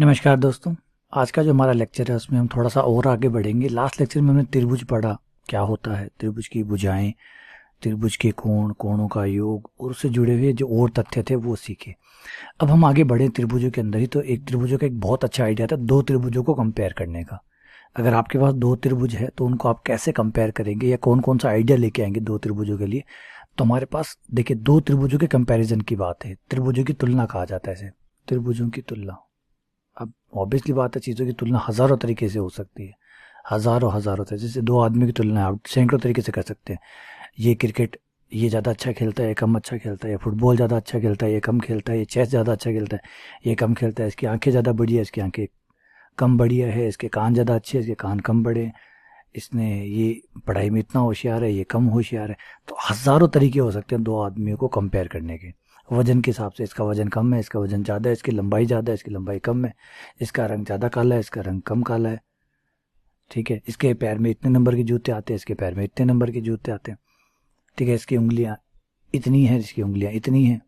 नमस्कार दोस्तों। आज का जो हमारा लेक्चर है उसमें हम थोड़ा सा और आगे बढ़ेंगे। लास्ट लेक्चर में हमने त्रिभुज पढ़ा, क्या होता है त्रिभुज की भुजाएं, त्रिभुज के कोण, कोणों का योग और उससे जुड़े हुए जो और तथ्य थे वो सीखे। अब हम आगे बढ़े त्रिभुजों के अंदर ही, तो एक त्रिभुजों का एक बहुत अच्छा आइडिया था दो त्रिभुजों को कंपेयर करने का। अगर आपके पास दो त्रिभुज है तो उनको आप कैसे कंपेयर करेंगे या कौन कौन सा आइडिया लेके आएंगे दो त्रिभुजों के लिए। तो हमारे पास देखिए, दो त्रिभुजों के कंपैरिजन की बात है, त्रिभुजों की तुलना कहा जाता है इसे, त्रिभुजों की तुलना। अब ऑब्वियसली बात है, चीज़ों की तुलना हज़ारों तरीके से हो सकती है, हज़ारों हज़ारों तरीके। जैसे दो आदमी की तुलना आप सैकड़ों तरीके से कर सकते हैं। ये क्रिकेट, ये ज़्यादा अच्छा खेलता है, ये कम अच्छा खेलता है, ये फुटबॉल ज़्यादा अच्छा खेलता है, ये कम खेलता है, ये चेस ज़्यादा अच्छा खेलता है, ये कम खेलता है, इसकी आंखें ज़्यादा बड़ी है, इसकी आंखें कम बढ़िया है, इसके कान ज़्यादा अच्छे हैं, इसके कान कम बड़े हैं, इसने ये पढ़ाई में इतना होशियार है, ये कम होशियार है। तो हज़ारों तरीके हो सकते हैं दो आदमियों को कंपेयर करने के। वजन के हिसाब से, इसका वजन कम है, इसका वजन ज़्यादा है, इसकी लंबाई ज़्यादा है, इसकी लंबाई कम है, इसका रंग ज़्यादा काला है, इसका रंग कम काला है, ठीक है। इसके पैर में इतने नंबर के जूते आते हैं, इसके पैर में इतने नंबर के जूते आते हैं, ठीक है। इसकी उंगलियां इतनी हैं, इसकी उंगलियां इतनी हैं।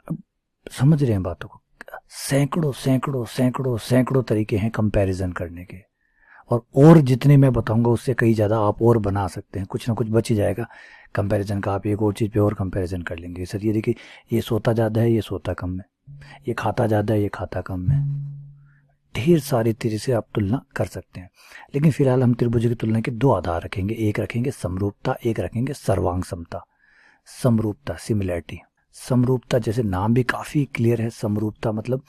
अब समझ रहे हैं बातों को। सैकड़ों सैकड़ों सैकड़ों सैकड़ों तरीके हैं कंपैरिजन करने के। और जितने मैं बताऊंगा उससे कई ज़्यादा आप और बना सकते हैं, कुछ ना कुछ बच ही जाएगा कंपैरिजन का। आप एक और चीज़ पे और कंपैरिजन कर लेंगे। सर ये देखिए, ये सोता ज़्यादा है, ये सोता कम है, ये खाता ज़्यादा है, ये खाता कम है। ढेर सारी तरीके से आप तुलना कर सकते हैं। लेकिन फिलहाल हम त्रिभुज की तुलना के दो आधार रखेंगे, एक रखेंगे समरूपता, एक रखेंगे सर्वांग समता। समरूपता, सिमिलैरिटी। समरूपता जैसे नाम भी काफ़ी क्लियर है, समरूपता मतलब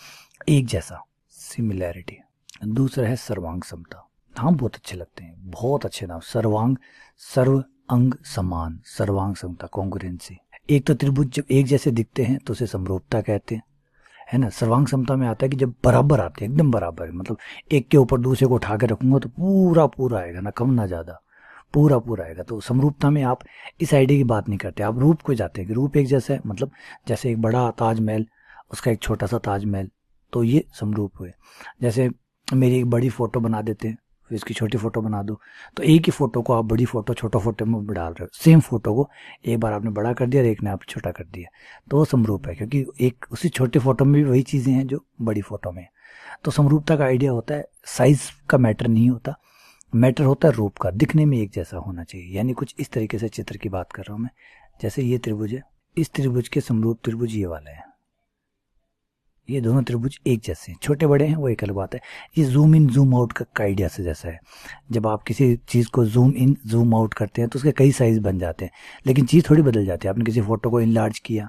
एक जैसा, सिमिलैरिटी। दूसरा है सर्वांग समता। नाम बहुत अच्छे लगते हैं, बहुत अच्छे नाम। सर्वांग, सर्व अंग समान, सर्वांग समता, कॉन्ग्रुएंसी। एक तो त्रिभुज जब एक जैसे दिखते हैं तो उसे समरूपता कहते हैं, है ना। सर्वांग समता में आता है कि जब बराबर आते हैं, एकदम बराबर, मतलब एक के ऊपर दूसरे को उठा के रखूंगा तो पूरा पूरा आएगा, ना कम ना ज्यादा, पूरा पूरा आएगा। तो समरूपता में आप इस आइडिया की बात नहीं करते, आप रूप को जाते हैं कि रूप एक जैसा है, मतलब जैसे एक बड़ा ताजमहल, उसका एक छोटा सा ताजमहल, तो ये समरूप हुए। जैसे मेरी एक बड़ी फोटो बना देते हैं, फिर इसकी छोटी फोटो बना दो, तो एक ही फोटो को आप बड़ी फोटो छोटा फोटो में डाल रहे हो। सेम फोटो को एक बार आपने बड़ा कर दिया और एक ने आप छोटा कर दिया, तो वो समरूप है, क्योंकि एक उसी छोटी फोटो में भी वही चीज़ें हैं जो बड़ी फोटो में है। तो समरूपता का आइडिया होता है साइज का मैटर नहीं होता, मैटर होता है रूप का, दिखने में एक जैसा होना चाहिए। यानी कुछ इस तरीके से चित्र की बात कर रहा हूँ मैं। जैसे ये त्रिभुज है, इस त्रिभुज के समरूप त्रिभुज ये वाला है। ये दोनों त्रिभुज एक जैसे हैं, छोटे बड़े हैं वो एक अलग बात है। ये जूम इन जूम आउट का आइडिया से जैसा है। जब आप किसी चीज़ को जूम इन जूम आउट करते हैं तो उसके कई साइज बन जाते हैं, लेकिन चीज़ थोड़ी बदल जाती है। आपने किसी फोटो को इनलार्ज किया,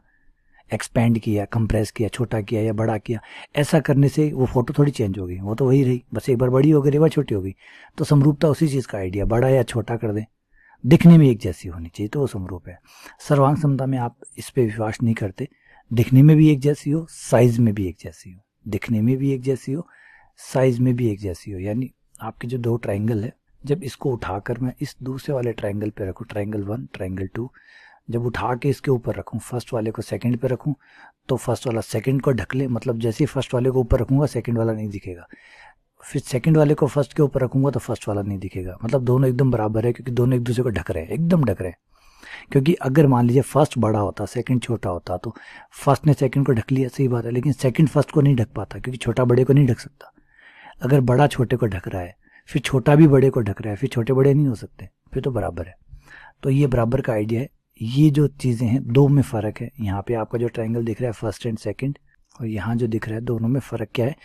एक्सपेंड किया, कंप्रेस किया, छोटा किया या बड़ा किया, ऐसा करने से वो फोटो थोड़ी चेंज हो गई, वो तो वही रही, बस एक बार बड़ी हो गई, एक बार छोटी हो गई। तो समरूपता उसी चीज़ का आइडिया, बड़ा या छोटा कर दें, दिखने में एक जैसी होनी चाहिए, तो वो समरूप है। सर्वांग समता में आप इस पे विश्वास नहीं करते, दिखने में भी एक जैसी हो, साइज में भी एक जैसी हो, दिखने में भी एक जैसी हो, साइज में भी एक जैसी हो। यानी आपके जो दो ट्राइंगल है, जब इसको उठाकर मैं इस दूसरे वाले ट्राइंगल पे रखूँ, ट्राइंगल 1 ट्राइंगल 2, जब उठा के इसके ऊपर रखूँ, फर्स्ट वाले को सेकंड पे रखूँ, तो फर्स्ट वाला सेकंड को ढक ले, मतलब जैसे ही फर्स्ट वाले को ऊपर रखूँगा सेकंड वाला नहीं दिखेगा। फिर सेकंड वाले को फर्स्ट के ऊपर रखूँगा तो फर्स्ट वाला नहीं दिखेगा। मतलब दोनों एकदम बराबर है, क्योंकि दोनों एक दूसरे को ढक रहे हैं, एकदम ढक रहे हैं। क्योंकि अगर मान लीजिए फर्स्ट बड़ा होता, सेकंड छोटा होता, तो फर्स्ट ने सेकंड को ढक लिया, सही बात है, लेकिन सेकंड फर्स्ट को नहीं ढक पाता, क्योंकि छोटा बड़े को नहीं ढक सकता। अगर बड़ा छोटे को ढक रहा है, फिर छोटा भी बड़े को ढक रहा है, फिर छोटे बड़े नहीं हो सकते, फिर तो बराबर है। तो ये बराबर का आइडिया है। ये जो चीज़ें हैं, दो में फ़र्क है। यहाँ पे आपका जो ट्राइंगल दिख रहा है फर्स्ट एंड सेकंड, और यहाँ जो दिख रहा है, दोनों में फ़र्क क्या है,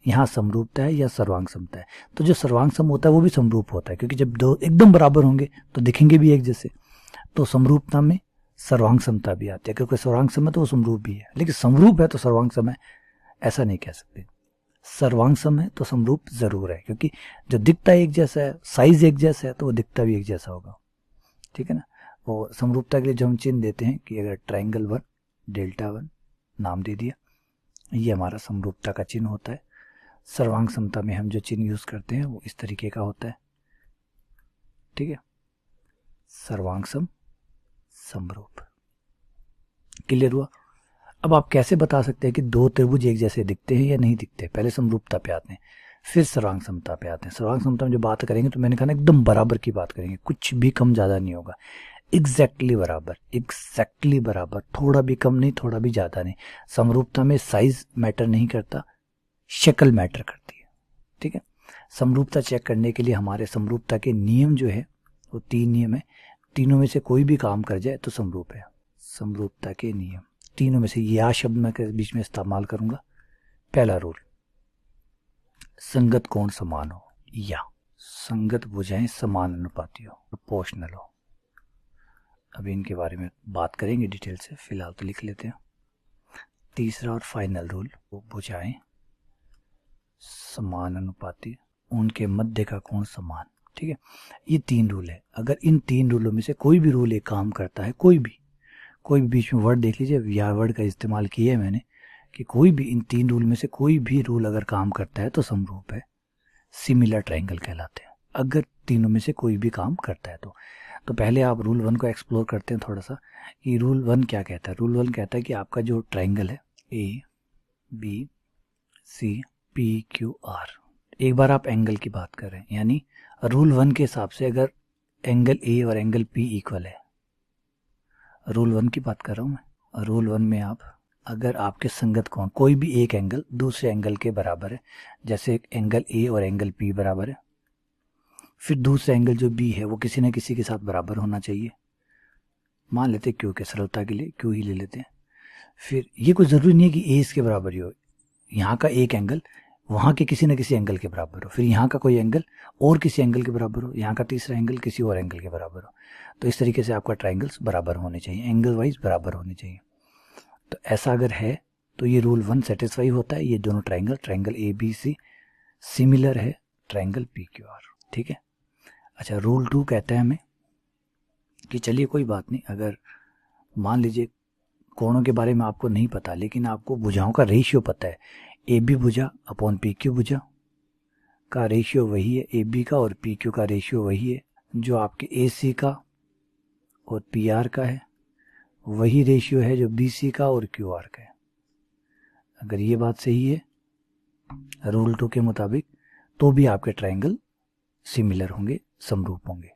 यहाँ समरूपता है या सर्वांग समता है। तो जो सर्वांग सम होता है वो भी समरूप होता है, क्योंकि जब दो एकदम बराबर होंगे तो दिखेंगे भी एक जैसे। तो समरूपता में सर्वांग समता भी आती है, क्योंकि सर्वांग सम है तो वो समरूप भी है, लेकिन समरूप है तो सर्वांग सम है ऐसा नहीं कह सकते। सर्वांग सम है तो समरूप जरूर है, क्योंकि जो दिखता एक जैसा है, साइज एक जैसा है, तो वो दिखता भी एक जैसा होगा, ठीक है ना। वो समरूपता के लिए जो हम चिन्ह देते हैं कि अगर ट्राइंगल 1 डेल्टा 1 नाम दे दिया, ये हमारा समरूपता का चिन्ह होता है। सर्वांग समता में हम जो चिन्ह यूज करते हैं वो इस तरीके का होता है, ठीक है। सर्वांग सम, समरूप, क्लियर हुआ। अब आप कैसे बता सकते हैं कि दो त्रिभुज एक जैसे दिखते हैं या नहीं दिखते। पहले समरूपता पे आते हैं, फिर सर्वांग समता पे आते हैं। सर्वांग समता में जो बात करेंगे तो मैंने कहा ना एकदम बराबर की बात करेंगे, कुछ भी कम ज़्यादा नहीं होगा, एग्जैक्टली बराबर, एग्जैक्टली बराबर, थोड़ा भी कम नहीं, थोड़ा भी ज़्यादा नहीं। समरूपता में साइज मैटर नहीं करता, शक्ल मैटर करती है, ठीक है। समरूपता चेक करने के लिए हमारे समरूपता के नियम जो है वो 3 नियम है, तीनों में से कोई भी काम कर जाए तो समरूप है। समरूपता के नियम तीनों में से या शब्द मैं के बीच में इस्तेमाल करूंगा। पहला रूल, संगत कोण समान हो, या संगत भुजाएं समान अनुपाती हो, प्रोपोर्शनल हो। अभी इनके बारे में बात करेंगे डिटेल से, फिलहाल तो लिख लेते हैं। तीसरा और फाइनल रूल, वो भुजाएं समान अनुपाती, उनके मध्य का कोण समान, ठीक है। ये 3 रूल है। अगर इन 3 रूलों में से कोई भी रूल एक काम करता है, कोई भी बीच में वर्ड देख लीजिए, या वर्ड का इस्तेमाल किया है मैंने, कि कोई भी इन 3 रूल में से कोई भी रूल अगर काम करता है तो समरूप है, सिमिलर ट्रायंगल कहलाते हैं। अगर तीनों में से कोई भी काम करता है तो पहले आप रूल 1 को एक्सप्लोर करते हैं थोड़ा सा। ये रूल 1 क्या कहता है? रूल 1 कहता है कि आपका जो ट्रायंगल है ABCPQR, एक बार आप एंगल की बात कर रहे हैं, यानी रूल 1 के हिसाब से अगर एंगल ए और एंगल पी इक्वल है, रूल 1 की बात कर रहा हूँ मैं। रूल 1 में आप अगर आपके संगत कोण कोई भी एक एंगल दूसरे एंगल के बराबर है, जैसे एंगल ए और एंगल पी बराबर है, फिर दूसरा एंगल जो बी है वो किसी न किसी के साथ बराबर होना चाहिए। मान लेते क्यू के सरलता के लिए क्यू ही ले लेते हैं। फिर ये कोई ज़रूरी नहीं है कि ए इसके बराबर ही हो, यहाँ का एक एंगल वहाँ के किसी न किसी एंगल के बराबर हो, फिर यहाँ का कोई एंगल और किसी एंगल के बराबर हो, यहाँ का तीसरा एंगल किसी और एंगल के बराबर हो। तो इस तरीके से आपका ट्रायंगल्स बराबर होने चाहिए, एंगल वाइज बराबर होने चाहिए। तो ऐसा अगर है तो ये रूल 1 सेटिस्फाई होता है। ये दोनों ट्रायंगल ABC सिमिलर है ट्रायंगल PQR, ठीक है। अच्छा, रूल 2 कहता है हमें कि चलिए कोई बात नहीं, अगर मान लीजिए कोणों के बारे में आपको नहीं पता लेकिन आपको भुजाओं का रेशियो पता है, AB भुजा अपॉन PQ भुजा का रेशियो वही है, AB का और PQ का रेशियो वही है, जो आपके AC का और PR का है वही रेशियो है जो BC का और QR का है। अगर ये बात सही है रूल 2 के मुताबिक, तो भी आपके ट्रायंगल सिमिलर होंगे, समरूप होंगे।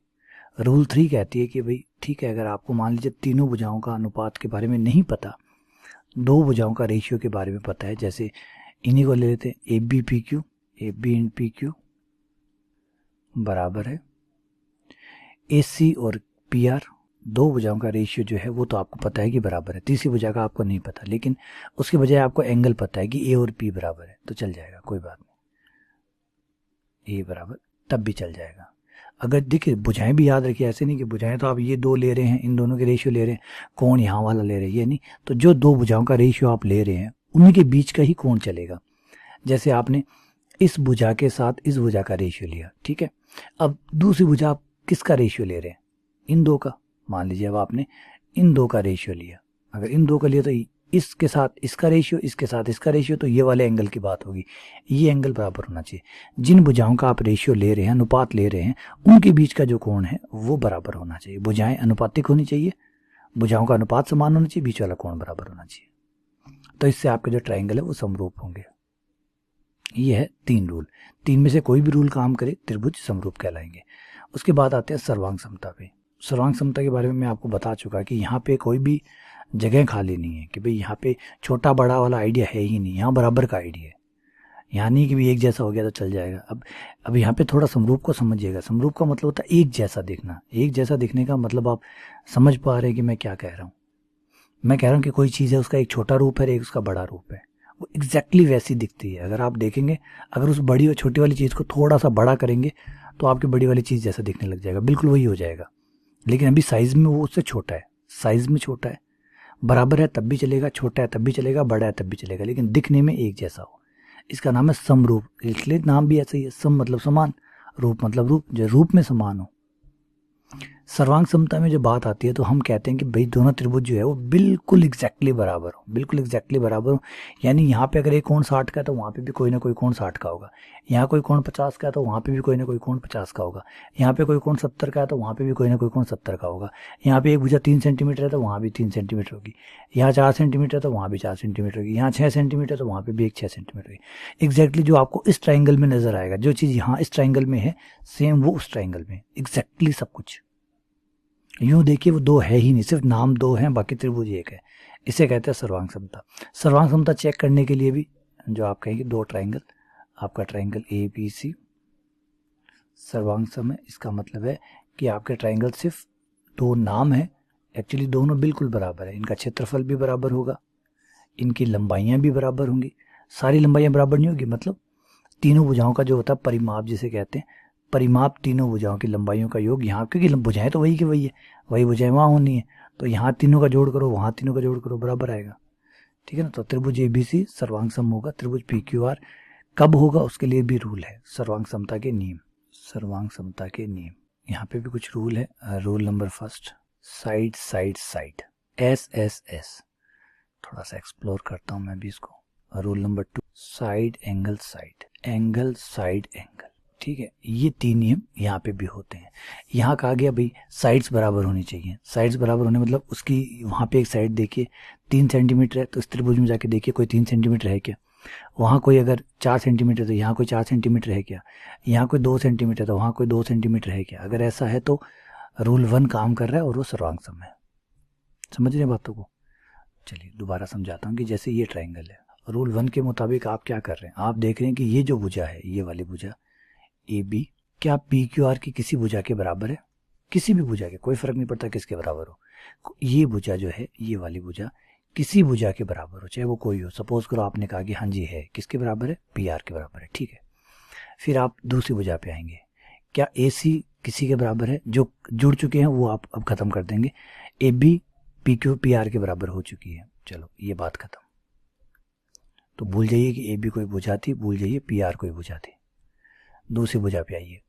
रूल 3 कहती है कि भाई ठीक है, अगर आपको मान लीजिए तीनों भुजाओं का अनुपात के बारे में नहीं पता, 2 भुजाओं का रेशियो के बारे में पता है, जैसे इन्हीं को ले लेते हैं, AB एंड PQ बराबर है AC और PR, 2 भुजाओं का रेशियो जो है वो तो आपको पता है कि बराबर है, तीसरी भुजा का आपको नहीं पता, लेकिन उसके बजाय आपको एंगल पता है कि A और P बराबर है, तो चल जाएगा, कोई बात नहीं, A बराबर तब भी चल जाएगा। अगर देखिए भुजाएं भी याद रखिए, ऐसे नहीं कि भुजाएं तो आप ये 2 ले रहे हैं, इन दोनों के रेशियो ले रहे हैं, कोण यहाँ वाला ले रहे हैं, ये नहीं, तो जो 2 भुजाओं का रेशियो आप ले रहे हैं उन्हीं के बीच का ही कोण चलेगा। जैसे आपने इस भुजा के साथ इस भुजा का रेशियो लिया, ठीक है, अब दूसरी भुजा आप किसका रेशियो ले रहे हैं? इन 2 का। मान लीजिए अब आपने इन 2 का रेशियो लिया, अगर इन 2 का लिया तो इसके साथ इसका रेशियो, इसके साथ इसका रेशियो, तो ये वाले एंगल की बात होगी, ये एंगल बराबर होना चाहिए। जिन भुजाओं का आप रेशियो ले रहे हैं, अनुपात ले रहे हैं, उनके बीच का जो कोण है वो बराबर होना चाहिए। भुजाएं अनुपातिक होनी चाहिए, भुजाओं का अनुपात समान होना चाहिए, बीच वाला कोण बराबर होना चाहिए, तो इससे आपके जो ट्रायंगल है वो समरूप होंगे। ये है 3 रूल, 3 में से कोई भी रूल काम करे त्रिभुज समरूप कहलाएंगे। उसके बाद आते हैं सर्वांग समता पे। सर्वांग समता के बारे में मैं आपको बता चुका कि यहाँ पे कोई भी जगह खाली नहीं है, कि भाई यहाँ पे छोटा बड़ा वाला आइडिया है ही नहीं, यहाँ बराबर का आइडिया है, यहाँ नहीं कि भी एक जैसा हो गया तो चल जाएगा। अब यहाँ पे थोड़ा समरूप को समझिएगा। समरूप का मतलब होता है एक जैसा दिखना। एक जैसा दिखने का मतलब आप समझ पा रहे हैं कि मैं क्या कह रहा हूँ? मैं कह रहा हूँ कि कोई चीज़ है, उसका एक छोटा रूप है, एक उसका बड़ा रूप है, वो एग्जैक्टली वैसी दिखती है। अगर आप देखेंगे, अगर उस बड़ी और छोटी वाली चीज़ को थोड़ा सा बड़ा करेंगे तो आपकी बड़ी वाली चीज़ जैसा दिखने लग जाएगा, बिल्कुल वही हो जाएगा। लेकिन अभी साइज़ में वो उससे छोटा है, साइज़ में छोटा है, बराबर है तब भी चलेगा, छोटा है तब भी चलेगा, बड़ा है तब भी चलेगा, लेकिन दिखने में एक जैसा हो, इसका नाम है समरूप। इसलिए नाम भी ऐसा ही है, सम मतलब समान, रूप मतलब रूप, जो रूप में समान हो। सर्वांग समता में जो बात आती है तो हम कहते हैं कि भाई दोनों त्रिभुज जो है वो बिल्कुल एग्जैक्टली बराबर हो, बिल्कुल एग्जैक्टली बराबर हो। यानी यहाँ पे अगर एक कोण 60 का है तो वहाँ पे भी कोई ना कोई कोण 60 का होगा, यहाँ कोई कोण 50 का है तो वहाँ पे भी कोई ना कोई कोण 50 का होगा, यहाँ पे कोई कोण 70 का है तो वहाँ पे भी कोई ना कोई कोण 70 का होगा, यहाँ पे एक भुजा 3 सेंटीमीटर है तो वहाँ भी 3 सेंटीमीटर होगी, यहाँ 4 सेंटीमीटर है तो वहाँ भी 4 सेंटीमीटर होगी, यहाँ 6 सेंटीमीटर तो वहाँ पे भी एक 6 सेंटीमीटर होगी। एग्जैक्टली जो आपको इस ट्राइंगल में नजर आएगा, जो चीज़ यहाँ इस ट्राइंगल में है सेम वो उस ट्राइंगल में, एग्जैक्टली सब कुछ। यूं देखिए वो 2 है ही नहीं, सिर्फ नाम 2 हैं, बाकी त्रिभुज एक है। इसे कहते हैं सर्वांग समता। सर्वांग समता चेक करने के लिए भी जो आप कहेंगे दो ट्राइंगल, आपका ट्राइंगल ए बी सी सर्वांग सम है, इसका मतलब है कि आपके ट्राइंगल सिर्फ दो नाम है, एक्चुअली दोनों बिल्कुल बराबर है। इनका क्षेत्रफल भी बराबर होगा, इनकी लंबाइयाँ भी बराबर होंगी। सारी लंबाइयाँ बराबर नहीं होगी, मतलब तीनों भुजाओं का जो होता है परिमाप जिसे कहते हैं, परिमाप तीनों भुजाओं की लंबाइयों का योग यहाँ, क्योंकि भुजाएं तो वही की वही है, वही भुजाएं वहाँ होनी है, तो यहाँ तीनों का जोड़ करो वहाँ तीनों का जोड़ करो बराबर आएगा। ठीक है ना। तो त्रिभुज एबीसी सर्वांग सम होगा, त्रिभुज पीक्यूआर कब होगा उसके लिए भी रूल है, सर्वांग समता के नियम। सर्वांग समता के नियम, यहाँ पे भी कुछ रूल है। Rule number first, side side side, S S S, थोड़ा सा एक्सप्लोर करता हूँ मैं भी इसको। Rule number 2, side angle side, angle side angle. ठीक है, ये तीन नियम यहाँ पे भी होते हैं। यहाँ कहा गया भाई साइड्स बराबर होनी चाहिए। साइड्स बराबर होने मतलब उसकी वहाँ पे एक साइड देखिए 3 सेंटीमीटर है, तो इस त्रिभुज में जाके देखिए कोई 3 सेंटीमीटर है क्या, वहाँ कोई अगर 4 सेंटीमीटर तो यहाँ कोई 4 सेंटीमीटर है क्या, यहाँ कोई 2 सेंटीमीटर तो वहाँ कोई 2 सेंटीमीटर है क्या। अगर ऐसा है तो रूल 1 काम कर रहा है और वो सर्वांग सम है। समझ रहे हैं बातों को। चलिए दोबारा समझाता हूँ कि जैसे ये ट्राइंगल है, रूल 1 के मुताबिक आप क्या कर रहे हैं, आप देख रहे हैं कि ये जो भुजा है, ये वाली भुजा ए बी, क्या पी क्यू आर की किसी भुजा के बराबर है, किसी भी भुजा के, कोई फर्क नहीं पड़ता किसके बराबर हो। ये भुजा जो है, ये वाली भुजा किसी भुजा के बराबर हो, चाहे वो कोई हो। सपोज करो आपने कहा कि हाँ जी है, किसके बराबर है, पी आर के बराबर है। ठीक है, फिर आप दूसरी भुजा पे आएंगे, क्या ए सी किसी के बराबर है, जो जुड़ चुके हैं वो आप अब खत्म कर देंगे। A B P Q P R के बराबर हो चुकी है, चलो ये बात खत्म। तो भूल जाइए कि ए बी कोई भुजा थी, भूल जाइए पी आर कोई भुजा थी। दूसरी भुजा पे आइए,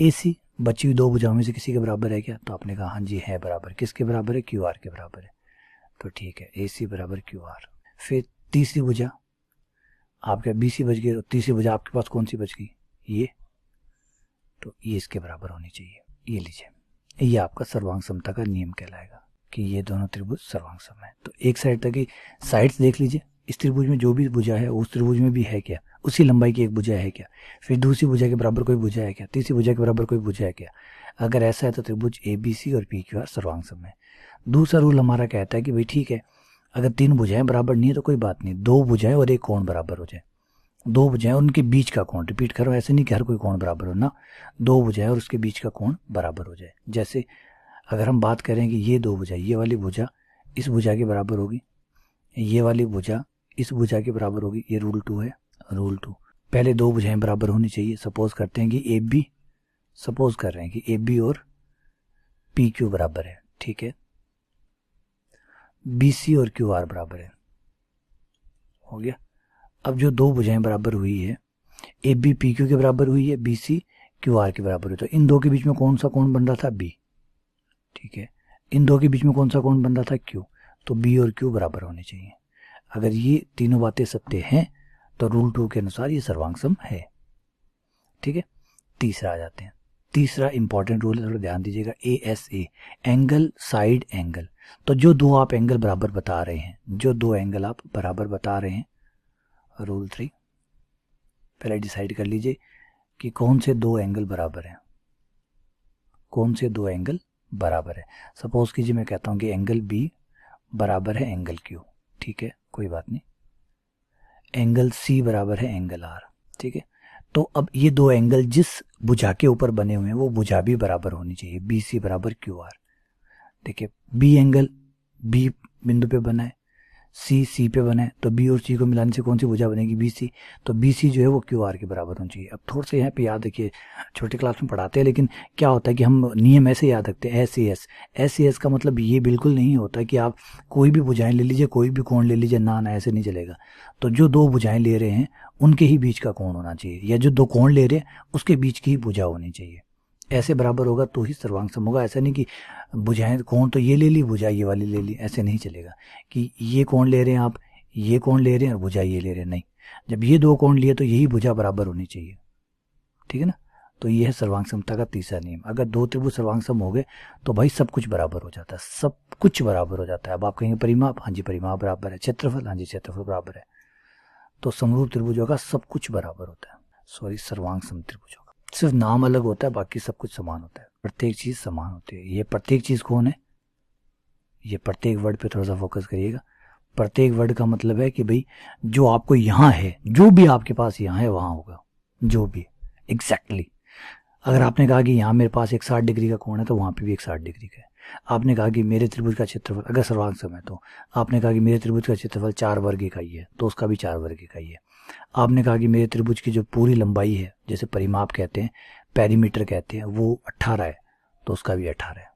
ए सी बची हुई दो भुजाओं में से किसी के बराबर है क्या, तो आपने कहा हाँ जी है बराबर, किसके बराबर है, क्यू आर के बराबर है। तो ठीक है, ए सी बराबर क्यू आर। फिर तीसरी भुजा आपके बी सी बच गई, और तीसरी भुजा आपके पास कौन सी बच गई, ये, तो ये इसके बराबर होनी चाहिए। ये लीजिए, ये आपका सर्वांग समता का नियम कहलाएगा कि ये दोनों त्रिभुज सर्वांग सम है। तो एक साइड तक की साइड्स देख लीजिए, इस त्रिभुज में जो भी भुजा है उस त्रिभुज में भी है क्या, उसी लंबाई की एक भुजा है क्या, फिर दूसरी भुजा के बराबर कोई भुजा है क्या, तीसरी भुजा के बराबर कोई भुजा है क्या। अगर ऐसा है तो त्रिभुज ए बी सी और पी क्यू आर सर्वांग सम है। दूसरा रूल हमारा कहता है कि भाई ठीक है, अगर तीन भुजाएं बराबर नहीं है तो कोई बात नहीं, दो भुजाएं और एक कोण बराबर हो जाए, दो भुजाएं उनके बीच का कोण, रिपीट करो, ऐसे नहीं कि हर कोई कोण बराबर हो ना, दो भुजाएं और उसके बीच का कोण बराबर हो जाए। जैसे अगर हम बात करें कि ये दो भुजा, ये वाली भुजा इस भुजा के बराबर होगी, ये वाली भुजा इस भुजा के बराबर होगी, ये रूल 2 है। रूल 2, पहले दो भुजाएं बराबर होनी चाहिए। सपोज करते हैं कि ए बी, सपोज कर रहे हैं कि ए बी और पी क्यू बराबर है, ठीक है, बी सी और क्यू आर बराबर है, हो गया। अब जो दो भुजाएं बराबर हुई है, ए बी पी क्यू के बराबर हुई है, बी सी क्यू आर के बराबर हुई, तो इन दो के बीच में कौन सा कोण बन रहा था, बी, ठीक है। इन दो के बीच में कौन सा कोण बन रहा था, क्यू, तो बी और क्यू बराबर होने चाहिए। अगर ये तीनों बातें सत्य हैं तो रूल 2 के अनुसार ये सर्वांग सम है। ठीक है, तीसरा आ जाते हैं। तीसरा इंपॉर्टेंट रूल है, थोड़ा ध्यान दीजिएगा, A S A, angle side angle. तो जो दो आप एंगल बराबर बता रहे हैं, जो दो एंगल आप बराबर बता रहे हैं, रूल 3 पहले डिसाइड कर लीजिए कि कौन से दो एंगल बराबर हैं, कौन से दो एंगल बराबर है। सपोज कीजिए मैं कहता हूं कि एंगल बी बराबर है एंगल क्यू, ठीक है, कोई बात नहीं। एंगल सी बराबर है एंगल आर, ठीक है। तो अब ये दो एंगल जिस भुजा के ऊपर बने हुए हैं वो भुजा भी बराबर होनी चाहिए, बी सी बराबर क्यू आर। देखिए बी एंगल बी बिंदु पे बना है, सी सी पे बना है, तो बी और सी को मिलाने से कौन सी भुजा बनेगी, बी सी। तो बी सी जो है वो क्यू आर के बराबर होनी चाहिए। अब थोड़ा सा यहाँ पे याद रखिए, छोटे क्लास में पढ़ाते हैं लेकिन क्या होता है कि हम नियम ऐसे याद रखते हैं, S C S. S C S का मतलब ये बिल्कुल नहीं होता कि आप कोई भी भुजाएं ले लीजिए, कोई भी कोण ले लीजिए, ना ना ऐसे नहीं चलेगा। तो जो दो भुजाएं ले रहे हैं उनके ही बीच का कोण होना चाहिए, या जो दो कोण ले रहे हैं उसके बीच की ही भुजा होनी चाहिए। ऐसे बराबर होगा तो ही सर्वांग सम होगा। ऐसा नहीं कि भुजाएं कोण तो ये ले ली, भुजा ये वाली ले ली, ऐसे नहीं चलेगा कि ये कोण ले रहे हैं आप, ये कोण ले रहे हैं और भुजा ये ले रहे हैं, नहीं। जब ये दो कोण लिए तो यही भुजा बराबर होनी चाहिए, ठीक है ना। तो ये है सर्वांग समता का तीसरा नियम। अगर दो त्रिभुज सर्वांग सम हो गए तो भाई सब कुछ बराबर हो जाता है, सब कुछ बराबर हो जाता है। अब आप कहेंगे परिमाप, हाँ जी परिमाप बराबर है, क्षेत्रफल, हाँ जी क्षेत्रफल बराबर है। तो समरूप त्रिभुजों का सब कुछ बराबर होता है, सॉरी सर्वांग सम त्रिभुजों का सिर्फ नाम अलग होता है, बाकी सब कुछ समान होता है, प्रत्येक चीज समान होती है। ये प्रत्येक चीज कौन है, ये प्रत्येक वर्ड पे थोड़ा सा फोकस करिएगा। प्रत्येक वर्ड का मतलब है कि भाई जो आपको यहाँ है, जो भी आपके पास यहाँ है वहाँ होगा, जो भी एग्जैक्टली। अगर आपने कहा कि यहाँ मेरे पास एक 60 डिग्री का कोण है तो वहाँ पे भी एक 60 डिग्री का है। आपने कहा कि मेरे त्रिभुज का क्षेत्रफल, अगर सर्वांग सम है तो आपने कहा कि मेरे त्रिभुज का क्षेत्रफल 4 वर्ग इकाई है तो उसका भी 4 वर्ग इकाई है। आपने कहा कि मेरे त्रिभुज की जो पूरी लंबाई है, जैसे परिमाप कहते हैं, पेरीमीटर कहते हैं, वो 18 है तो उसका भी 18 है।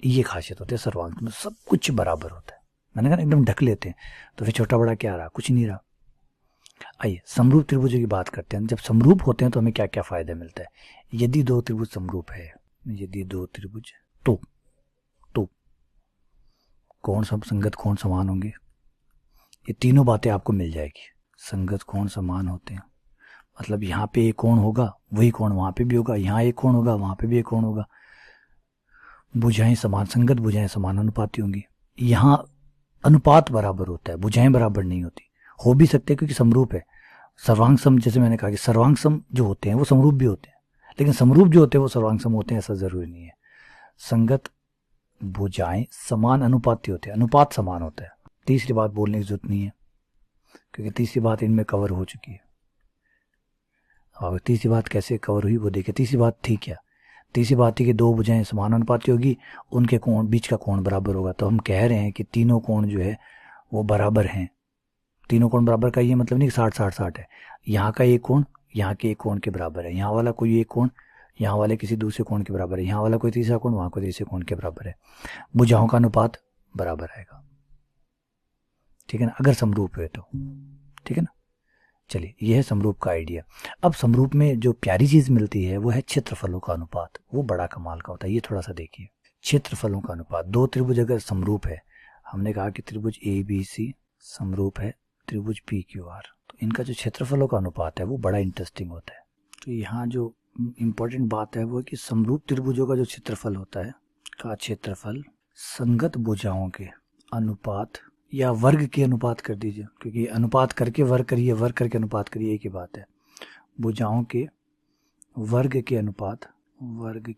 ये खासियत होती है सर्वांग में, सब कुछ बराबर होता है। मैंने कहा एकदम ढक लेते हैं तो फिर छोटा बड़ा क्या रहा, कुछ नहीं रहा। आइए समरूप त्रिभुजों की बात करते हैं। जब समरूप होते हैं तो हमें क्या क्या फायदा मिलता है। यदि दो त्रिभुज समरूप है, यदि दो त्रिभुज तो कोण संगत कोण समान होंगे, ये तीनों बातें आपको मिल जाएगी। संगत कोण समान होते हैं मतलब यहाँ पे एक कोण होगा वही कोण वहां पे भी होगा, यहाँ एक कोण होगा वहां पे भी एक कोण होगा। भुजाएं समान, संगत भुजाएं समान अनुपाती होंगी। यहाँ अनुपात बराबर होता है, भुजाएं बराबर नहीं होती। हो भी सकते हैं क्योंकि समरूप है। सर्वांग सम, जैसे मैंने कहा कि सर्वांग सम जो होते हैं वो समरूप भी होते हैं, लेकिन समरूप जो होते हैं वो सर्वांग सम होते हैं ऐसा जरूरी नहीं है। संगत भुजाएं समान अनुपाती होते हैं, अनुपात समान होता है। तीसरी बात बोलने की जरूरत नहीं है क्योंकि तीसरी बात इनमें कवर हो चुकी है। और तीसरी बात कैसे कवर हुई वो देखिए। तीसरी बात थी क्या, तीसरी बात थी कि दो भुजाएं समान अनुपाती होगी, उनके कोण, बीच का कोण बराबर होगा। तो हम कह रहे हैं कि तीनों कोण जो है वो बराबर हैं। तीनों कोण बराबर का ये मतलब नहीं कि 60-60-60 है। यहाँ का एक कोण यहाँ के एक कोण के बराबर है, यहाँ वाला कोई एक कोण यहाँ वाले किसी दूसरे कोण के बराबर है, यहाँ वाला कोई तीसरा कोण वहाँ कोई तीसरे कोण के बराबर है। भुजाओं का अनुपात बराबर आएगा, ठीक है ना, अगर समरूप है तो, ठीक है ना। चलिए यह है समरूप का आइडिया। अब समरूप में जो प्यारी चीज मिलती है वो है क्षेत्रफलों का अनुपात। वो बड़ा कमाल का होता है। ये थोड़ा सा देखिए, क्षेत्रफलों का अनुपात। दो त्रिभुज अगर समरूप है, हमने कहा कि त्रिभुज ABC समरूप है त्रिभुज PQR, तो इनका जो क्षेत्रफलों का अनुपात है वो बड़ा इंटरेस्टिंग होता है। तो यहाँ जो इम्पोर्टेंट बात है वो है कि समरूप त्रिभुजों का जो क्षेत्रफल होता है का क्षेत्रफल संगत भुजाओं के अनुपात या वर्ग के अनुपात कर दीजिए, क्योंकि अनुपात करके वर्ग करिए, वर्ग करके अनुपात करिए, एक ही बात है। भुजाओं के वर्ग के अनुपात वर्ग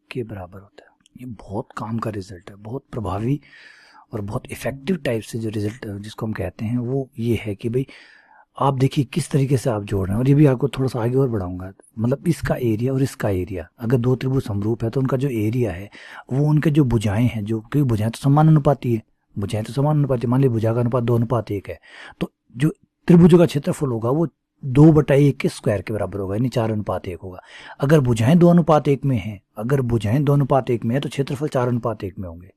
के बराबर होता है। ये बहुत काम का रिजल्ट है, बहुत प्रभावी और बहुत इफेक्टिव टाइप से जो रिजल्ट जिसको हम कहते हैं वो ये है कि भाई आप देखिए किस तरीके से आप जोड़ रहे हैं। और ये भी आपको थोड़ा सा आगे और बढ़ाऊंगा, मतलब इसका एरिया और इसका एरिया, अगर दो त्रिभुज समरूप है तो उनका जो एरिया है वो उनके जो भुजाएं हैं, जो क्योंकि भुजाएं तो समान अनुपाती है, भुजाएं तो समान अनुपाती, मान लीजिए भुजा का अनुपात 2:1 है, तो जो त्रिभुजों का क्षेत्रफल होगा वो 2/1 के स्क्वायर के बराबर होगा, यानी 4:1 होगा। अगर भुजाएं 2:1 में है, अगर भुजाएं 2:1 में है तो क्षेत्रफल 4:1 में होंगे।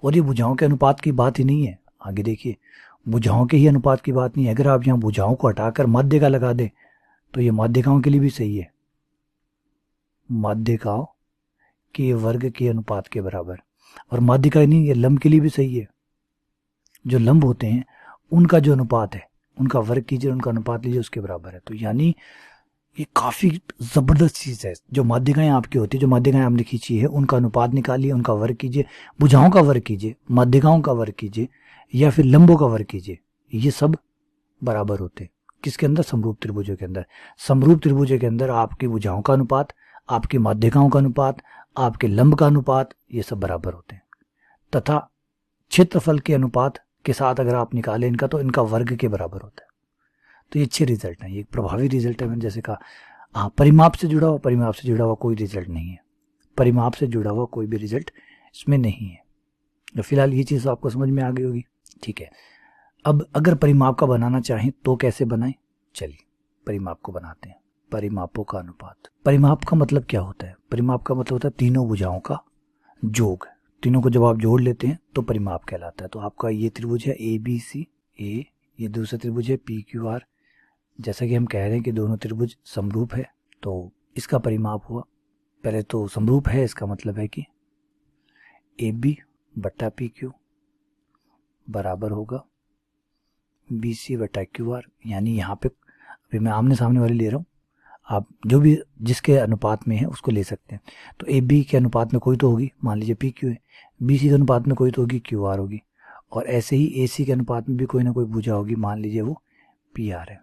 और ये भुजाओं के अनुपात की बात ही नहीं है, आगे देखिए भुजाओं के ही अनुपात की बात नहीं है। अगर आप यहाँ भुजाओं को हटाकर माध्यिका का लगा दें तो ये माध्यिकाओं के लिए भी सही है, माध्यिकाओं के वर्ग के अनुपात के बराबर। और माध्यिका नहीं, ये लंब के लिए भी सही है। जो लंब होते हैं उनका जो अनुपात है उनका वर्ग कीजिए, उनका अनुपात लीजिए, उसके बराबर है। तो यानी ये काफी जबरदस्त चीज है। जो माध्यिकाएं आपकी होती है, जो माध्यिकाएं आपने खींची है, उनका अनुपात निकालिए, उनका वर्ग कीजिए, भुजाओं का वर्ग कीजिए, माध्यिकाओं का वर्ग कीजिए या फिर लंबों का वर्ग कीजिए, ये सब बराबर होते हैं। किसके अंदर? समरूप त्रिभुजों के अंदर। समरूप त्रिभुजों के अंदर आपकी भुजाओं का अनुपात, आपकी माध्यिकाओं का अनुपात, आपके लंब का अनुपात, ये सब बराबर होते हैं। तथा क्षेत्रफल के अनुपात के साथ अगर आप निकालें इनका तो इनका वर्ग के बराबर होता है। तो ये अच्छे रिजल्ट है, ये प्रभावी रिजल्ट है। मैंने जैसे कहा, हाँ परिमाप से जुड़ा हुआ, परिमाप से जुड़ा हुआ कोई रिजल्ट नहीं है, परिमाप से जुड़ा हुआ कोई भी रिजल्ट इसमें नहीं है। तो फिलहाल ये चीज़ आपको समझ में आ गई होगी, ठीक है। अब अगर परिमाप का बनाना चाहें तो कैसे बनाएं, चलिए परिमाप को बनाते हैं। परिमापों का अनुपात। परिमाप का मतलब क्या होता है? परिमाप का मतलब होता है तीनों भुजाओं का जोग। तीनों को जब आप जोड़ लेते हैं तो परिमाप कहलाता है। तो आपका ये त्रिभुज है ABC, ये दूसरा त्रिभुज है PQR। जैसा कि हम कह रहे हैं कि दोनों त्रिभुज समरूप है तो इसका परिमाप हुआ। पहले तो समरूप है, इसका मतलब है कि AB/PQ बराबर होगा BC/QR। यानी यहाँ पे अभी मैं आमने सामने वाले ले रहा हूँ, आप जो भी जिसके अनुपात में है उसको ले सकते हैं। तो AB के अनुपात में कोई तो होगी, मान लीजिए PQ है, BC के अनुपात में कोई तो होगी QR होगी, और ऐसे ही AC के अनुपात में भी कोई ना कोई भुजा होगी, मान लीजिए वो PR है,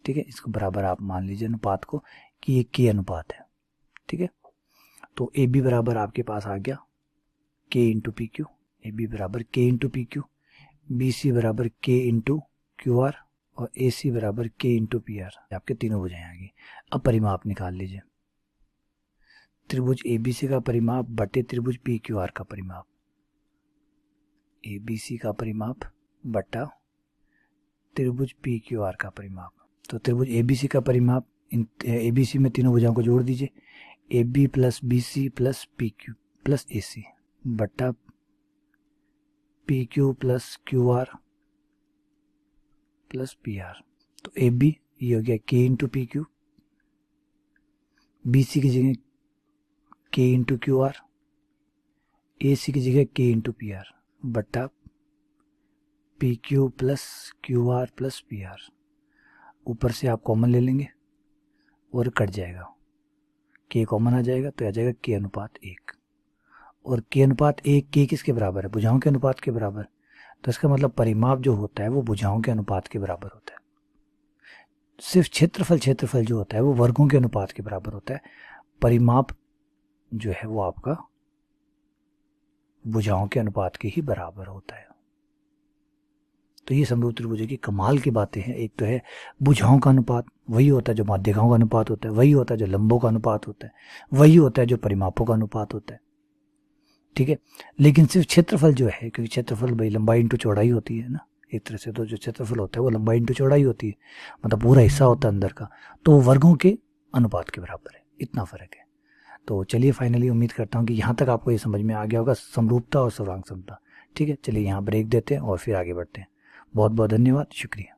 ठीक है। इसको बराबर आप मान लीजिए अनुपात को कि ये K अनुपात है, ठीक है। तो AB बराबर आपके पास आ गया K × PQ, AB बराबर K × PQ, बी सी बराबर के इंटू क्यू आर और ए सी बराबर के इंटू पी आर, आपके तीनों भुजाएं आ गई। अब परिमाप निकाल लीजिए, त्रिभुज ए बी सी का परिमाप बटे त्रिभुज पी क्यू आर का परिमाप, ए बी सी का परिमाप बटा त्रिभुज पी क्यू आर का परिमाप। तो त्रिभुज ए बी सी का परिमाप, इन ए बी सी में तीनों भुजाओं को जोड़ दीजिए, A B plus B C plus P Q plus A C बटा P Q plus Q R plus P R. तो ए बी ये हो गया K into P Q, B C की जगह K into Q R, A C की जगह K into P R बटा P Q plus Q R plus P R. ऊपर से आप कॉमन ले लेंगे और कट जाएगा, के कॉमन आ जाएगा तो आ जाएगा के अनुपात 1। और के अनुपात 1 के किसके बराबर है? भुजाओं के अनुपात के बराबर। तो इसका मतलब परिमाप जो होता है वो भुजाओं के अनुपात के बराबर होता है। सिर्फ क्षेत्रफल जो होता है वो वर्गों के अनुपात के बराबर होता है। परिमाप जो है वो आपका भुजाओं के अनुपात के ही बराबर होता है। तो ये समरूप त्रिभुजों की कमाल की बातें हैं। एक तो है भुजाओं का अनुपात, वही होता है जो माध्यिकाओं का अनुपात होता है, वही होता है जो लंबों का अनुपात होता है, वही होता है जो परिमापों का अनुपात होता है। ठीक है, लेकिन सिर्फ क्षेत्रफल जो है, क्योंकि क्षेत्रफल भाई लंबाई इंटू चौड़ाई होती है ना, एक तरह से तो जो क्षेत्रफल होता है वो लंबाई इंटू चौड़ाई होती है, मतलब पूरा हिस्सा होता है अंदर का, तो वर्गों के अनुपात के बराबर है, इतना फर्क है। तो चलिए फाइनली उम्मीद करता हूँ कि यहाँ तक आपको ये समझ में आ गया होगा समरूपता और सर्वांग समता। ठीक है, चलिए यहाँ ब्रेक देते हैं और फिर आगे बढ़ते हैं। बहुत बहुत धन्यवाद, शुक्रिया।